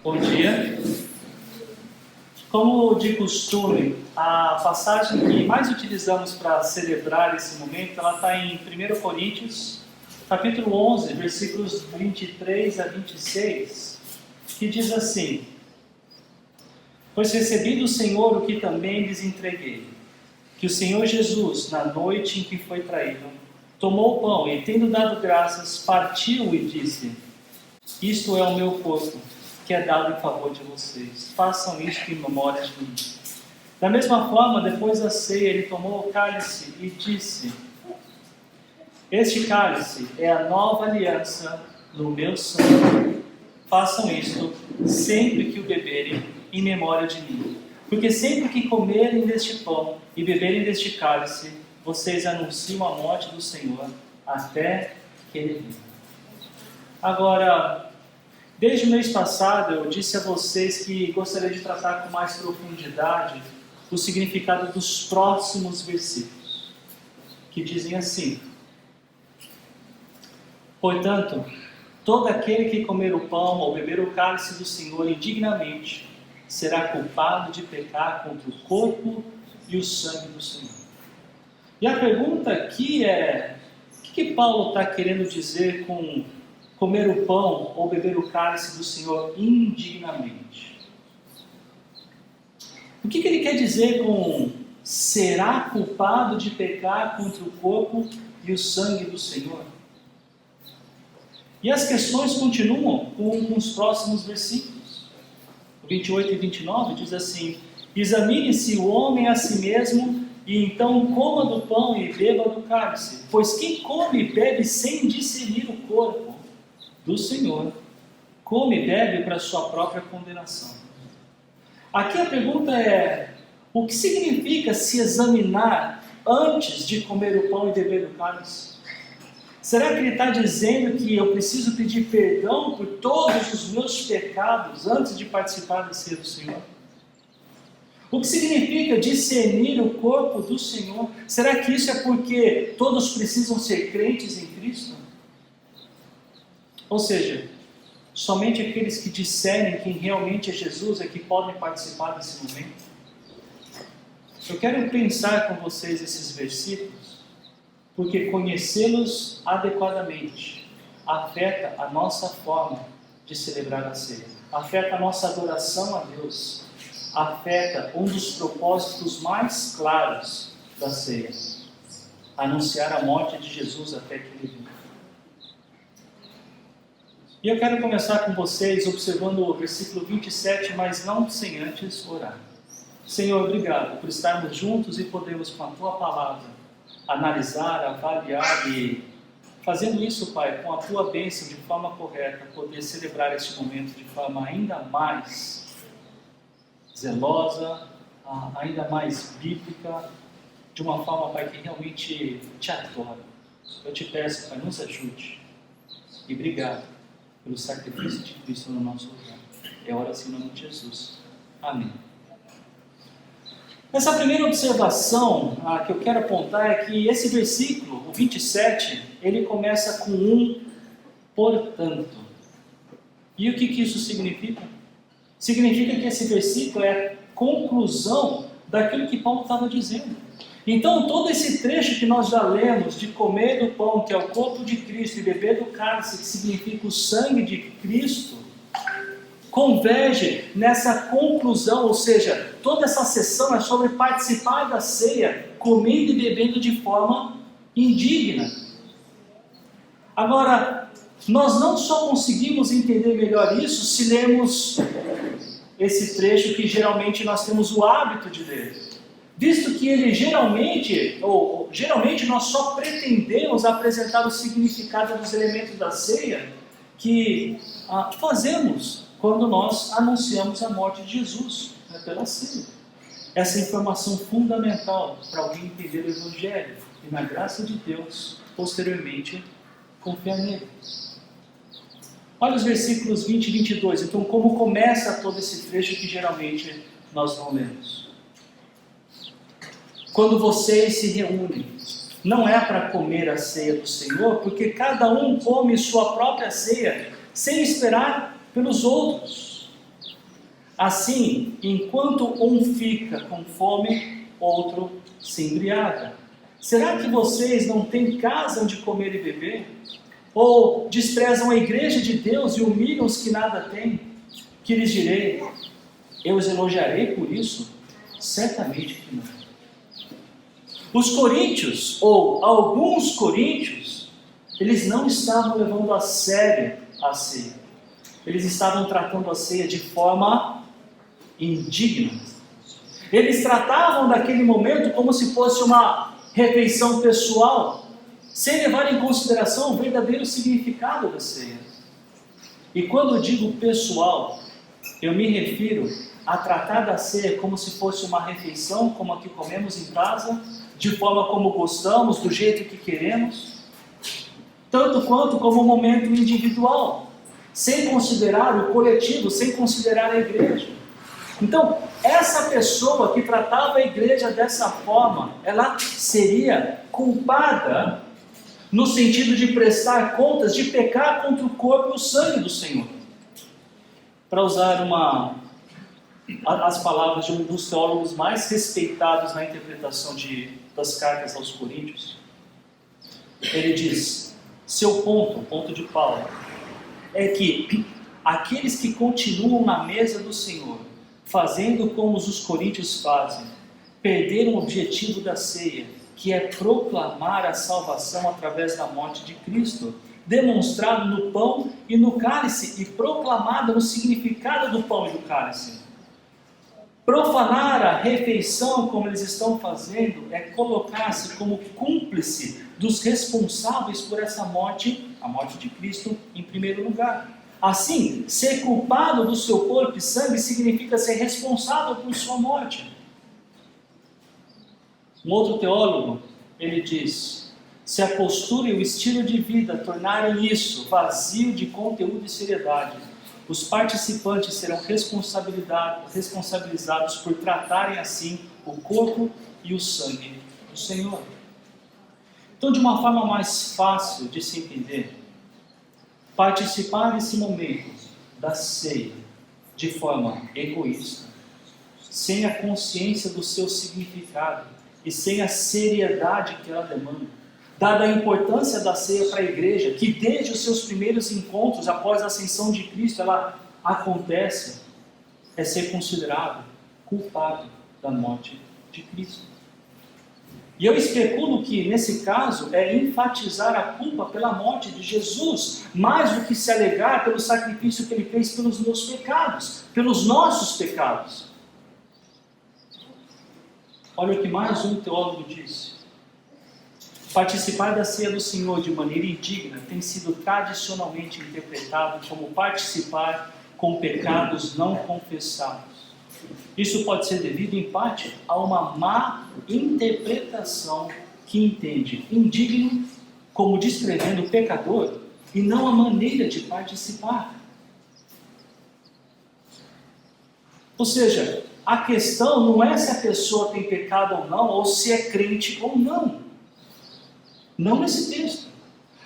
Bom dia. Como de costume, a passagem que mais utilizamos para celebrar esse momento, ela está em 1 Coríntios, capítulo 11, versículos 23 a 26, que diz assim: Pois recebi do Senhor o que também lhes entreguei, que o Senhor Jesus, na noite em que foi traído, tomou o pão e, tendo dado graças, partiu e disse: Isto é o meu corpo, que é dado em favor de vocês. Façam isto em memória de mim. Da mesma forma, depois da ceia, ele tomou o cálice e disse: Este cálice é a nova aliança no meu sangue. Façam isto sempre que o beberem em memória de mim. Porque sempre que comerem deste pão e beberem deste cálice, vocês anunciam a morte do Senhor até que ele venha. Agora, desde o mês passado eu disse a vocês que gostaria de tratar com mais profundidade o significado dos próximos versículos, que dizem assim: Portanto, todo aquele que comer o pão ou beber o cálice do Senhor indignamente será culpado de pecar contra o corpo e o sangue do Senhor. E a pergunta aqui é: o que Paulo está querendo dizer com comer o pão ou beber o cálice do Senhor indignamente? O que ele quer dizer com será culpado de pecar contra o corpo e o sangue do Senhor? E as questões continuam com os próximos versículos. O 28 e 29 diz assim: Examine-se o homem a si mesmo, e então coma do pão e beba do cálice. Pois quem come e bebe sem discernir o corpo do Senhor, come e bebe para sua própria condenação. Aqui a pergunta é: o que significa se examinar antes de comer o pão e beber do cálice? Será que ele está dizendo que eu preciso pedir perdão por todos os meus pecados antes de participar da ceia do Senhor? O que significa discernir o corpo do Senhor? Será que isso é porque todos precisam ser crentes em Cristo? Ou seja, somente aqueles que discernem quem realmente é Jesus é que podem participar desse momento? Eu quero pensar com vocês esses versículos, porque conhecê-los adequadamente afeta a nossa forma de celebrar a ceia, afeta a nossa adoração a Deus, afeta um dos propósitos mais claros da ceia: anunciar a morte de Jesus até que ele venha. E eu quero começar com vocês observando o versículo 27, mas não sem antes orar. Senhor, obrigado por estarmos juntos e podermos, com a Tua palavra, analisar, avaliar e, fazendo isso, Pai, com a Tua bênção de forma correta, poder celebrar este momento de forma ainda mais zelosa, ainda mais bíblica, de uma forma, Pai, que realmente te adora. Eu te peço, Pai, nos ajude. E obrigado pelo sacrifício de Cristo no nosso lugar. É hora assim em nome de Jesus. Amém. Essa primeira observação que eu quero apontar é que esse versículo, o 27, ele começa com um portanto. E o que isso significa? Significa que esse versículo é a conclusão daquilo que Paulo estava dizendo. Então, todo esse trecho que nós já lemos, de comer do pão, que é o corpo de Cristo, e beber do cálice, que significa o sangue de Cristo, converge nessa conclusão, ou seja, toda essa sessão é sobre participar da ceia, comendo e bebendo de forma indigna. Agora, nós não só conseguimos entender melhor isso se lermos esse trecho que geralmente nós temos o hábito de ler, visto que ele geralmente nós só pretendemos apresentar o significado dos elementos da ceia que fazemos quando nós anunciamos a morte de Jesus, pela ceia. Essa informação fundamental para alguém entender o Evangelho e, na graça de Deus, posteriormente, confiar nele. Olha os versículos 20 e 22. Então, como começa todo esse trecho que geralmente nós não lemos? Quando vocês se reúnem, não é para comer a ceia do Senhor, porque cada um come sua própria ceia, sem esperar pelos outros. Assim, enquanto um fica com fome, outro se embriaga. Será que vocês não têm casa onde comer e beber? Ou desprezam a igreja de Deus e humilham os que nada têm? Que lhes direi? Eu os elogiarei por isso? Certamente que não. Os coríntios, ou alguns coríntios, eles não estavam levando a sério a ceia. Eles estavam tratando a ceia de forma indigna. Eles tratavam daquele momento como se fosse uma refeição pessoal, sem levar em consideração o verdadeiro significado da ceia. E quando eu digo pessoal, eu me refiro a tratar da ceia como se fosse uma refeição, como a que comemos em casa, de forma como gostamos, do jeito que queremos, tanto quanto como um momento individual, sem considerar o coletivo, sem considerar a igreja. Então, essa pessoa que tratava a igreja dessa forma, ela seria culpada no sentido de prestar contas, de pecar contra o corpo e o sangue do Senhor. Para usar as palavras de um dos teólogos mais respeitados na interpretação das cartas aos Coríntios, ele diz, seu ponto, o ponto de Paulo, é que aqueles que continuam na mesa do Senhor, fazendo como os coríntios fazem, perderam o objetivo da ceia, que é proclamar a salvação através da morte de Cristo, demonstrado no pão e no cálice, e proclamado no significado do pão e do cálice. Profanar a refeição, como eles estão fazendo, é colocar-se como cúmplice dos responsáveis por essa morte, a morte de Cristo, em primeiro lugar. Assim, ser culpado do seu corpo e sangue significa ser responsável por sua morte. Um outro teólogo, ele diz, se a postura e o estilo de vida tornarem isso vazio de conteúdo e seriedade, os participantes serão responsabilizados por tratarem assim o corpo e o sangue do Senhor. Então, de uma forma mais fácil de se entender, participar desse momento da ceia de forma egoísta, sem a consciência do seu significado e sem a seriedade que ela demanda, dada a importância da ceia para a igreja, que desde os seus primeiros encontros após a ascensão de Cristo ela acontece, é ser considerado culpado da morte de Cristo. E eu especulo que, nesse caso, é enfatizar a culpa pela morte de Jesus, mais do que se alegar pelo sacrifício que ele fez pelos meus pecados, pelos nossos pecados. Olha o que mais um teólogo disse. Participar da ceia do Senhor de maneira indigna tem sido tradicionalmente interpretado como participar com pecados não confessados. Isso pode ser devido, em parte, a uma má interpretação que entende indigno como descrevendo o pecador e não a maneira de participar. Ou seja, a questão não é se a pessoa tem pecado ou não, ou se é crente ou não. Não nesse texto.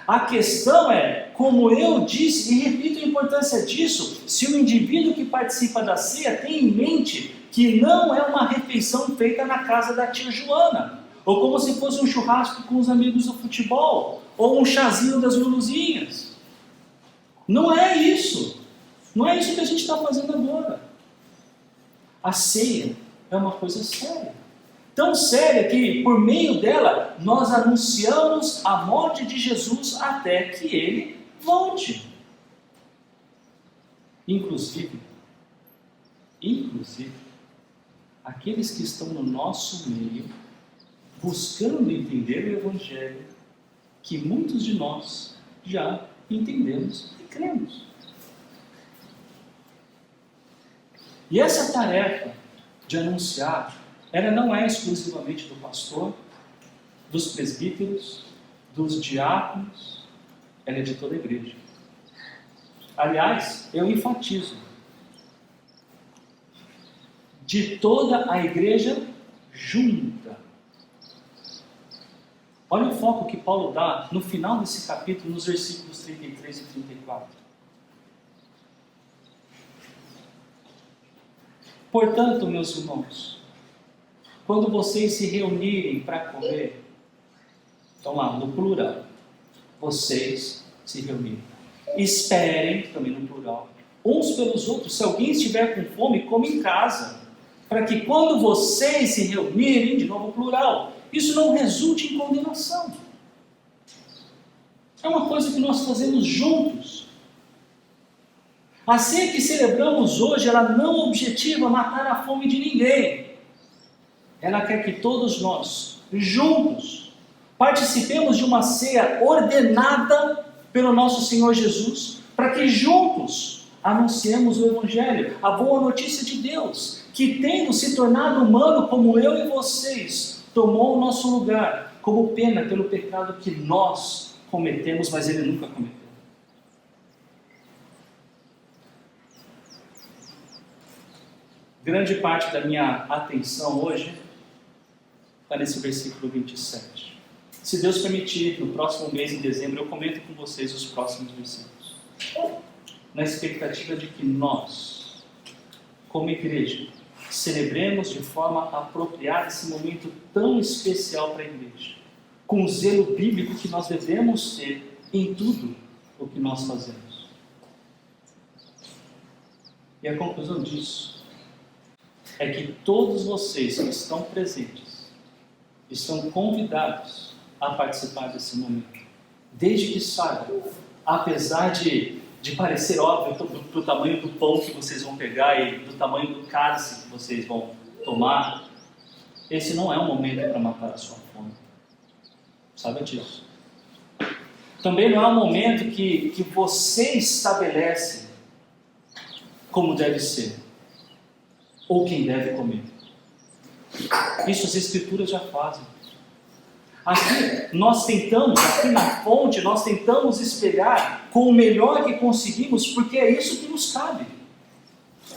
A questão é, como eu disse, e repito a importância disso, se o indivíduo que participa da ceia tem em mente que não é uma refeição feita na casa da tia Joana, ou como se fosse um churrasco com os amigos do futebol, ou um chazinho das Luluzinhas. Não é isso. Não é isso que a gente está fazendo agora. A ceia é uma coisa séria. Tão séria que, por meio dela, nós anunciamos a morte de Jesus até que ele volte. Inclusive, aqueles que estão no nosso meio, buscando entender o Evangelho, que muitos de nós já entendemos e cremos. E essa tarefa de anunciar, ela não é exclusivamente do pastor, dos presbíteros, dos diáconos, ela é de toda a igreja. Aliás, eu enfatizo, de toda a igreja junta. Olha o foco que Paulo dá no final desse capítulo, nos versículos 33 e 34. Portanto, meus irmãos, quando vocês se reunirem para comer, então lá, no plural, vocês se reunirem. Esperem, também no plural, uns pelos outros. Se alguém estiver com fome, come em casa, para que quando vocês se reunirem, de novo plural, isso não resulte em condenação. É uma coisa que nós fazemos juntos. A ceia que celebramos hoje, ela não objetiva matar a fome de ninguém. Ela quer que todos nós, juntos, participemos de uma ceia ordenada pelo nosso Senhor Jesus, para que juntos anunciemos o Evangelho, a boa notícia de Deus, que tendo se tornado humano como eu e vocês, tomou o nosso lugar como pena pelo pecado que nós cometemos, mas Ele nunca cometeu. Grande parte da minha atenção hoje está nesse versículo 27. Se Deus permitir, no próximo mês, em dezembro, eu comento com vocês os próximos versículos. Na expectativa de que nós, como igreja, celebremos de forma apropriada esse momento tão especial para a igreja, com o zelo bíblico que nós devemos ter em tudo o que nós fazemos. E a conclusão disso é que todos vocês que estão presentes estão convidados a participar desse momento, desde que saibam, apesar de parecer óbvio do tamanho do pão que vocês vão pegar e do tamanho do cálice que vocês vão tomar, esse não é um momento para matar a sua fome. Saiba disso. Também não é um momento que você estabelece como deve ser, ou quem deve comer. Isso as Escrituras já fazem. Aqui nós tentamos, aqui na fonte, nós tentamos espelhar com o melhor que conseguimos, porque é isso que nos cabe.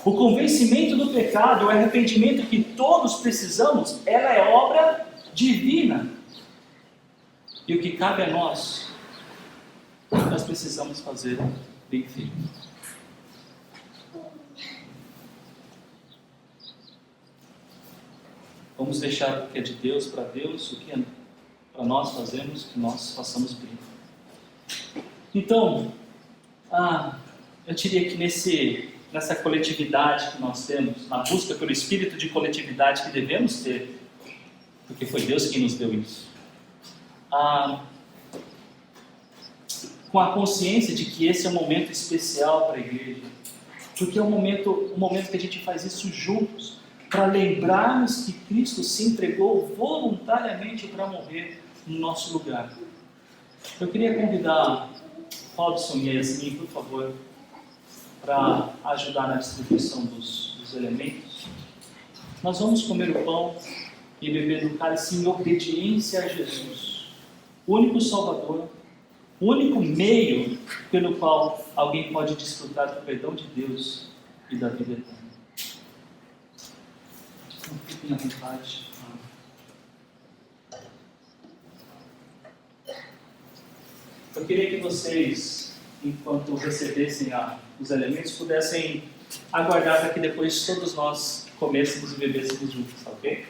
O convencimento do pecado, o arrependimento que todos precisamos, ela é obra divina. E o que cabe a nós precisamos fazer bem feito. Vamos deixar o que é de Deus para Deus, o que é para nós fazemos, que nós façamos bem. Então, eu diria que nessa coletividade que nós temos, na busca pelo espírito de coletividade que devemos ter, porque foi Deus quem nos deu isso, com a consciência de que esse é um momento especial para a igreja, porque é um momento que a gente faz isso juntos, para lembrarmos que Cristo se entregou voluntariamente para morrer no nosso lugar. Eu queria convidar Robson e Yasmin, por favor, para ajudar na distribuição dos elementos. Nós vamos comer o pão e beber do cálice em obediência a Jesus, o único Salvador, o único meio pelo qual alguém pode desfrutar do perdão de Deus e da vida eterna. Então, fiquem à vontade. Eu queria que vocês, enquanto recebessem os elementos, pudessem aguardar para que depois todos nós comêssemos e bebêssemos juntos, ok?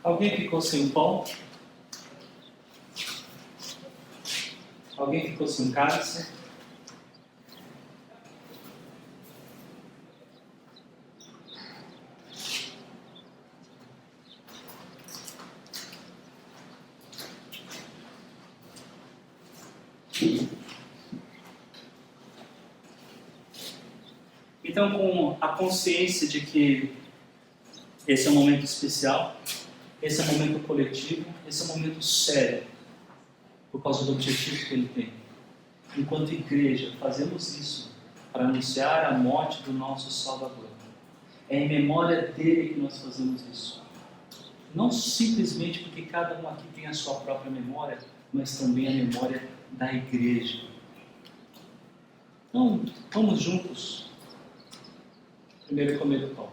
Alguém ficou sem pão? Alguém ficou sem cálice? Então, com a consciência de que esse é um momento especial, esse é um momento coletivo, esse é um momento sério, por causa do objetivo que ele tem. Enquanto igreja, fazemos isso para anunciar a morte do nosso Salvador. É em memória dele que nós fazemos isso. Não simplesmente porque cada um aqui tem a sua própria memória, mas também a memória da igreja. Então, vamos juntos. Primeiro comer o pão.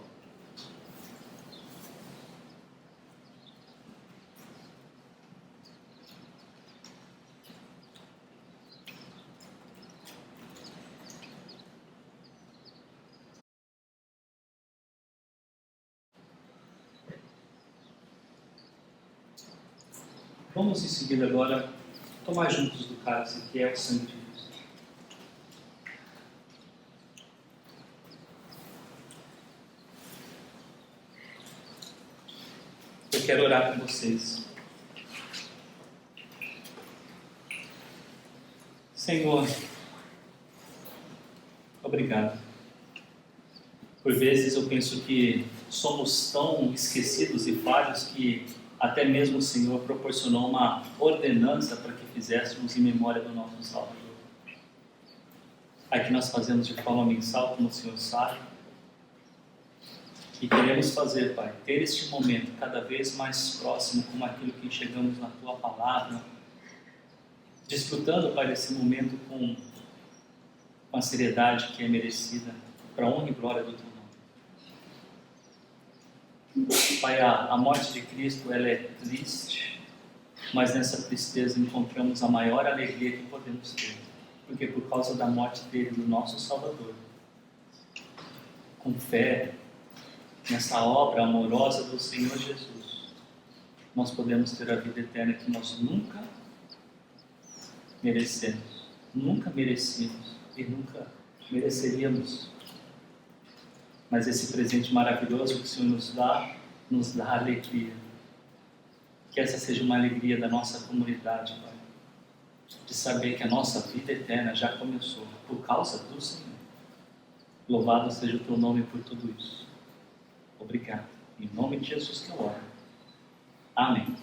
Vamos em seguida agora tomar juntos do cálice, que é o sangue de Deus. Eu quero orar com vocês. Senhor, obrigado. Por vezes eu penso que somos tão esquecidos e falhos que até mesmo o Senhor proporcionou uma ordenança para que fizéssemos em memória do nosso Salvador. Aqui nós fazemos de forma mensal, como o Senhor sabe, e queremos fazer, Pai, ter este momento cada vez mais próximo como aquilo que enxergamos na Tua Palavra, desfrutando, Pai, desse momento com a seriedade que é merecida, para a honra e glória do Teu nome. Pai, a morte de Cristo, ela é triste, mas nessa tristeza encontramos a maior alegria que podemos ter, porque por causa da morte dele, do nosso Salvador, com fé nessa obra amorosa do Senhor Jesus, nós podemos ter a vida eterna que nós nunca merecemos, nunca merecíamos e nunca mereceríamos. Mas esse presente maravilhoso que o Senhor nos dá alegria. Que essa seja uma alegria da nossa comunidade, Pai. De saber que a nossa vida eterna já começou por causa do Senhor. Louvado seja o Teu nome por tudo isso. Obrigado. Em nome de Jesus que eu oro. Amém.